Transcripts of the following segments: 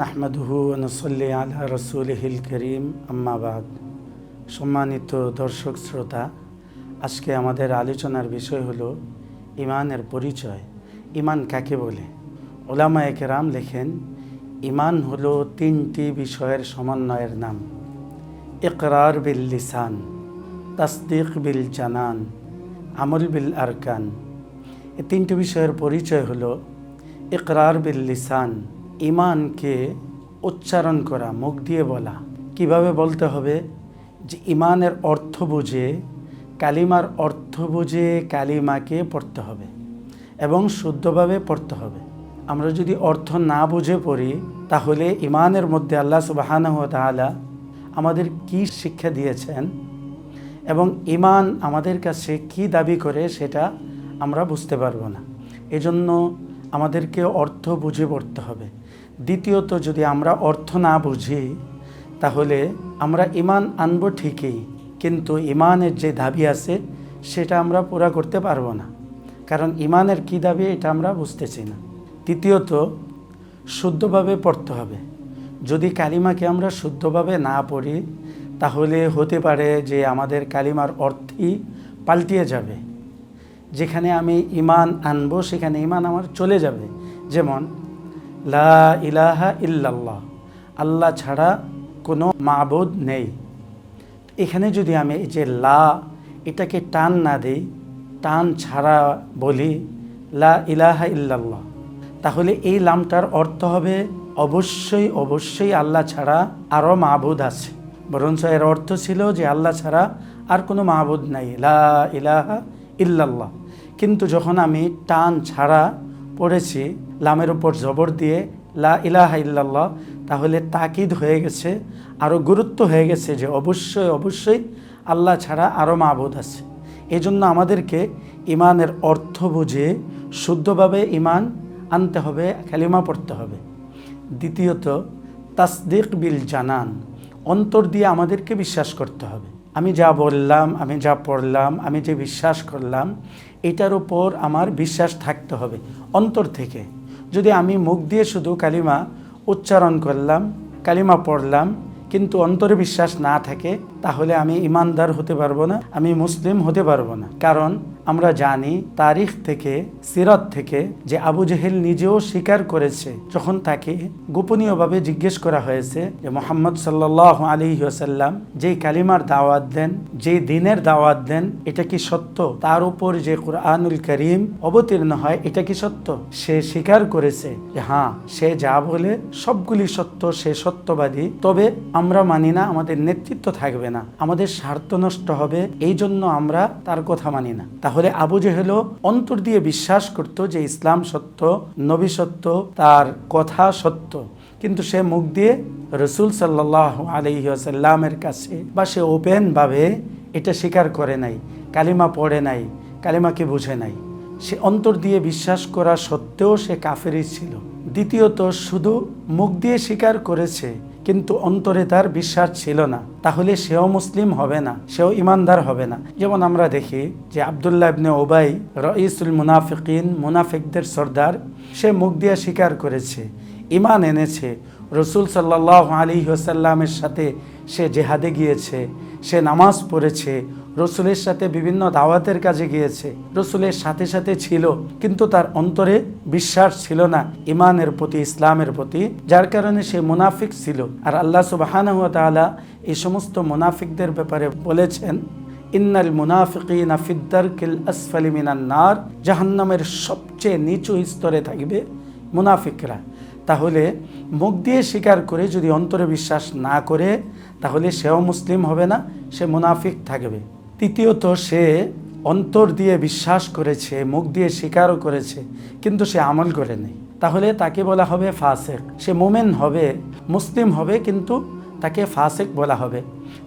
নাহমাদুহু ওয়া নুসাল্লি আলা রাসূলিহিল কারীম আম্মা বাদ। সম্মানিত দর্শক শ্রোতা, আজকে আমাদের আলোচনার বিষয় হলো ঈমানের পরিচয়। ঈমান কাকে বলে? উলামায়ে কেরাম লেখেন, ঈমান হলো তিনটি বিষয়ের সমন্বয়ের নাম। ইকরার বিল লিসান, তাসদীক বিল জানান, আমল বিল আরকান। এই তিনটি বিষয়ের পরিচয় হলো ইকরার বিল লিসান, ঈমানকে উচ্চারণ করা, মুখ দিয়ে বলা। কিভাবে বলতে হবে? যে ঈমানের অর্থ বুঝে, কালিমার অর্থ বুঝে কালিমাকে পড়তে হবে এবং শুদ্ধভাবে পড়তে হবে। আমরা যদি অর্থ না বুঝে পড়ি, তাহলে ঈমানের মধ্যে আল্লাহ সুবহানাহু ওয়া তাআলা আমাদের কি শিক্ষা দিয়েছেন এবং ঈমান আমাদের কাছে কি দাবি করে সেটা আমরা বুঝতে পারবো না। এজন্য আমাদেরকে অর্থ বুঝে পড়তে হবে। দ্বিতীয়ত, যদি আমরা অর্থ না বুঝি, তাহলে আমরা ঈমান আনবো ঠিকই, কিন্তু ঈমানের যে দাবি আছে সেটা আমরা পুরা করতে পারবো না, কারণ ঈমানের কি দাবি এটা আমরা বুঝতেছি না। তৃতীয়ত, শুদ্ধভাবে পড়তে হবে। যদি কালিমাকে আমরা শুদ্ধভাবে না পড়ি, তাহলে হতে পারে যে আমাদের কালিমার অর্থই পাল্টিয়ে যাবে। যেখানে আমি ঈমান আনবো সেখানে ঈমান আমার চলে যাবে। যেমন লা ইলাহা ইল্লাল্লাহ, আল্লাহ ছাড়া কোনো মাবুদ নেই। এখানে যদি আমি এই যে লা, এটাকে টান না দিই, টান ছাড়া বলি লা ইলাহা ইল্লাল্লাহ, তাহলে এই লামটার অর্থ হবে অবশ্যই অবশ্যই আল্লাহ ছাড়া আরও মাবুদ আছে। বরঞ্চ এর অর্থ ছিল যে আল্লাহ ছাড়া আর কোনো মাবুদ নাই, লা ইলাহা ইল্লাল্লাহ। কিন্তু যখন আমি টান ছাড়া পড়েছি, লামের উপর জবর দিয়ে লা ইলাহা ইল্লাল্লাহ, তাহলে তাকিদ হয়ে গেছে, আরও গুরুত্ব হয়ে গেছে যে অবশ্যই অবশ্যই আল্লাহ ছাড়া আরও মাবুদ আছে। এই জন্য আমাদেরকে ঈমানের অর্থ বুঝে শুদ্ধভাবে ঈমান আনতে হবে, কালিমা পড়তে হবে। দ্বিতীয়ত, তাসদীক বিল জানান, অন্তর দিয়ে আমাদেরকে বিশ্বাস করতে হবে। আমি যা বললাম, আমি যা পড়লাম, আমি যে বিশ্বাস করলাম, এটার উপর আমার বিশ্বাস থাকতে হবে অন্তর থেকে। যদি আমি মুখ দিয়ে শুধু কালিমা উচ্চারণ করলাম, কালিমা পড়লাম, কিন্তু অন্তরে বিশ্বাস না থাকে, তাহলে আমি ঈমানদার হতে পারবো না, আমি মুসলিম হতে পারবো না। কারণ আমরা জানি তারিখ থেকে, সিরাত থেকে, যে আবু জেহেল নিজেও স্বীকার করেছে, যখন তাকে গোপনীয়ভাবে জিজ্ঞেস করা হয়েছে যে মুহাম্মদ সাল্লাল্লাহু আলাইহি ওয়াসাল্লাম যেই কালিমার দাওয়াত দেন, যেই দ্বীনের দাওয়াত দেন, এটা কি সত্য? তার উপর যে কুরআনুল কারীম অবতীর্ণ হয়, এটা কি সত্য? সে স্বীকার করেছে যে হ্যাঁ, সে যা বলে সবগুলি সত্য, সে সত্যবাদী। তবে আমরা মানি না, আমাদের নেতৃত্ব থাকবে না, আমাদের স্বার্থ নষ্ট হবে, এই জন্য আমরা তার কথা মানি না। তাহলে আবু জেহেল অন্তর দিয়ে বিশ্বাস করত যে ইসলাম সত্য, নবী সত্য, তার কথা সত্য, কিন্তু সে মুখ দিয়ে রাসূল সাল্লাল্লাহু আলাইহি ওয়াসাল্লামের কাছে বা সে ওপেনভাবে এটা স্বীকার করে নাই, কালিমা পড়ে নাই, কালিমাকে বুঝে নাই। সে অন্তর দিয়ে বিশ্বাস করা সত্ত্বেও সে কাফেরই ছিল। দ্বিতীয়ত, শুধু মুখ দিয়ে স্বীকার করেছে কিন্তু অন্তরে তার বিশ্বাস ছিল না, তাহলে সেও মুসলিম হবে না, সেও ঈমানদার হবে না। যেমন আমরা দেখি যে আব্দুল্লাহ ইবনে উবাই, রাইসুল মুনাফিকিন, মুনাফিকদের সর্দার, সে মুখ দিয়ে স্বীকার করেছে, ঈমান এনেছে, রাসূল সাল্লাল্লাহু আলাইহি ওয়াসাল্লামের সাথে সে জিহাদে গিয়েছে, সে নামাজ পড়েছে, রাসূলের সাথে বিভিন্ন দাওয়াতের কাজে গিয়েছে, রাসূলের সাথে সাথে ছিল, কিন্তু তার অন্তরে বিশ্বাস ছিল না ঈমানের প্রতি, ইসলামের প্রতি, যার কারণে সে মুনাফিক ছিল। আর আল্লাহ সুবহানাহু ওয়া তাআলা এই সমস্ত মুনাফিকদের ব্যাপারে বলেছেন, ইন্নাল মুনাফিকিনা ফিদ দারকিল আসফালি মিনান নার, জাহান্নামের সবচেয়ে নিচু স্তরে থাকবে মুনাফিকরা। তাহলে মুখ দিয়ে স্বীকার করে যদি অন্তরে বিশ্বাস না করে, তাহলে সেও মুসলিম হবে না, সে মুনাফিক থাকবে। তৃতীয়ত, সে অন্তর দিয়ে বিশ্বাস করেছে, মুখ দিয়ে স্বীকারও করেছে, কিন্তু সে আমল করে নেই, তাহলে তাকে বলা হবে ফাসিক। সে মুমিন হবে, মুসলিম হবে, কিন্তু তাকে ফাসিক বলা হবে।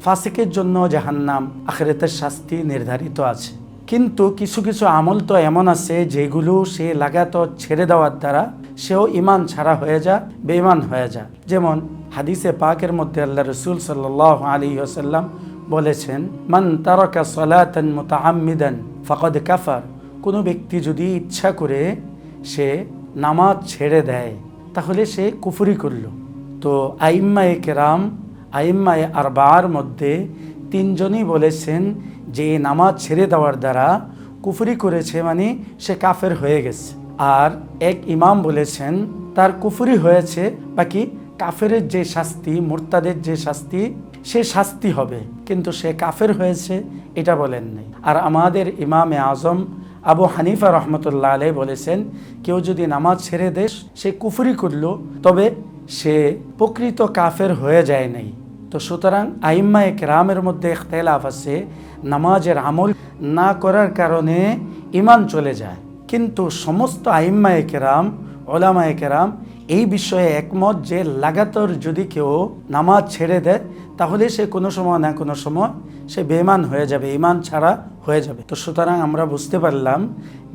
ফাসিকের জন্য জাহান্নাম, আখিরাতের শাস্তি নির্ধারিত আছে। কিন্তু কিছু কিছু আমল তো এমন আছে যেগুলো সে লাগাতার ছেড়ে দেওয়ার দ্বারা সেও ঈমান ছাড়া হয়ে যায়, বেঈমান হয়ে যায়। যেমন হাদিসে পাকের মধ্যে আল্লাহ রাসূল সাল্লাল্লাহু আলাইহি ওয়াসাল্লাম বলেছেন, মান তারাকা সালাতান মুতাআম্মিদান ফাকাদ কাফার, কোনো ব্যক্তি যদি ইচ্ছা করে সে নামাজ ছেড়ে দেয়, তাহলে সে কুফরি করল। তো আইম্মায়ে কেরাম, আইম্মায়ে আরবা'র মধ্যে তিনজনই বলেছেন যে নামাজ ছেড়ে দেওয়ার দ্বারা কুফরি করেছে, মানে সে কাফের হয়ে গেছে। আর এক ইমাম বলেছেন তার কুফরি হয়েছে, বাকি কাফেরের যে শাস্তি, মুরতাদের যে শাস্তি, সে শাস্তি হবে, কিন্তু সে কাফের হয়েছে এটা বলেন নাই। আর আমাদের ইমামে আজম আবু হানিফা রহমতুল্লাহ আলাইহি বলেছেন কেউ যদি নামাজ ছেড়ে দেয় সে কুফরি করলো, তবে সে প্রকৃত কাফের হয়ে যায় নাই। তো সুতরাং আইম্মায়ে কেরামের মধ্যে ইখতিলাফ আছে, নামাজের আমল না করার কারণে ঈমান চলে যায়, কিন্তু সমস্ত আইম্মায়ে কেরাম, উলামায়ে কেরাম এই বিষয়ে একমত যে লাগাতার যদি কেউ নামাজ ছেড়ে দেয় তাহলে সে কোনো সময় না কোনো সময় সে বেঈমান হয়ে যাবে, ঈমান ছাড়া হয়ে যাবে। তো সুতরাং আমরা বুঝতে পারলাম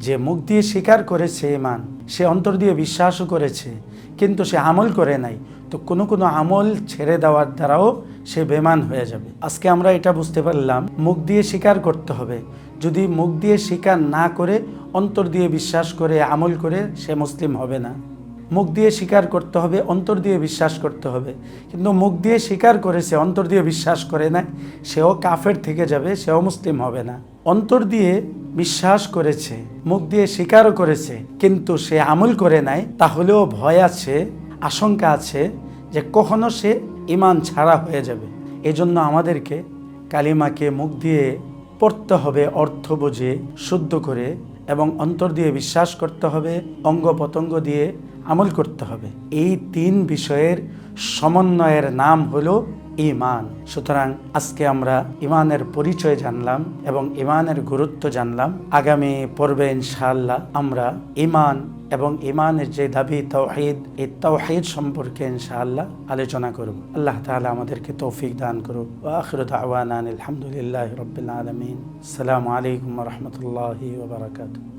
যে মুখ দিয়ে স্বীকার করেছে ঈমান, সে অন্তর দিয়ে বিশ্বাসও করেছে, কিন্তু সে আমল করে নাই, তো কোনো কোনো আমল ছেড়ে দেওয়ার দ্বারাও সে বেঈমান হয়ে যাবে। আজকে আমরা এটা বুঝতে পারলাম মুখ দিয়ে স্বীকার করতে হবে, যদি মুখ দিয়ে স্বীকার না করে অন্তর দিয়ে বিশ্বাস করে আমল করে সে মুসলিম হবে না। মুখ দিয়ে স্বীকার করতে হবে, অন্তর দিয়ে বিশ্বাস করতে হবে, কিন্তু মুখ দিয়ে স্বীকার করেছে অন্তর দিয়ে বিশ্বাস করে না, সেও কাফের থেকে যাবে, সেও মুসলিম হবে না। অন্তর দিয়ে বিশ্বাস করেছে, মুখ দিয়ে স্বীকারও করেছে, কিন্তু সে আমল করে নাই, তাহলেও ভয় আছে, আশঙ্কা আছে যে কখনো সে ঈমান ছাড়া হয়ে যাবে। এজন্য আমাদেরকে কালিমাকে মুখ দিয়ে পড়তে হবে অর্থ বুঝে, শুদ্ধ করে, এবং অন্তর দিয়ে বিশ্বাস করতে হবে, অঙ্গ প্রত্যঙ্গ দিয়ে আমল করতে হবে। এই তিন বিষয়ের সমন্বয়ের নাম হলো ঈমান। সুতরাং আজকে আমরা ঈমানের পরিচয় জানলাম এবং ঈমানের গুরুত্ব জানলাম। আগামী পর্বে ইনশাআল্লাহ আমরা ঈমান এবং ঈমানের যে দাবি তাওহীদ, এই তাওহীদ সম্পর্কে ইনশাআল্লাহ আলোচনা করব। আল্লাহ তাআলা আমাদেরকে তৌফিক দান করুক। ওয়া আখিরু দাওয়ানা আলহামদুলিল্লাহি রাব্বিল আলামিন। আসসালামু আলাইকুম ওয়া রাহমাতুল্লাহি ওয়া বারাকাতুহু।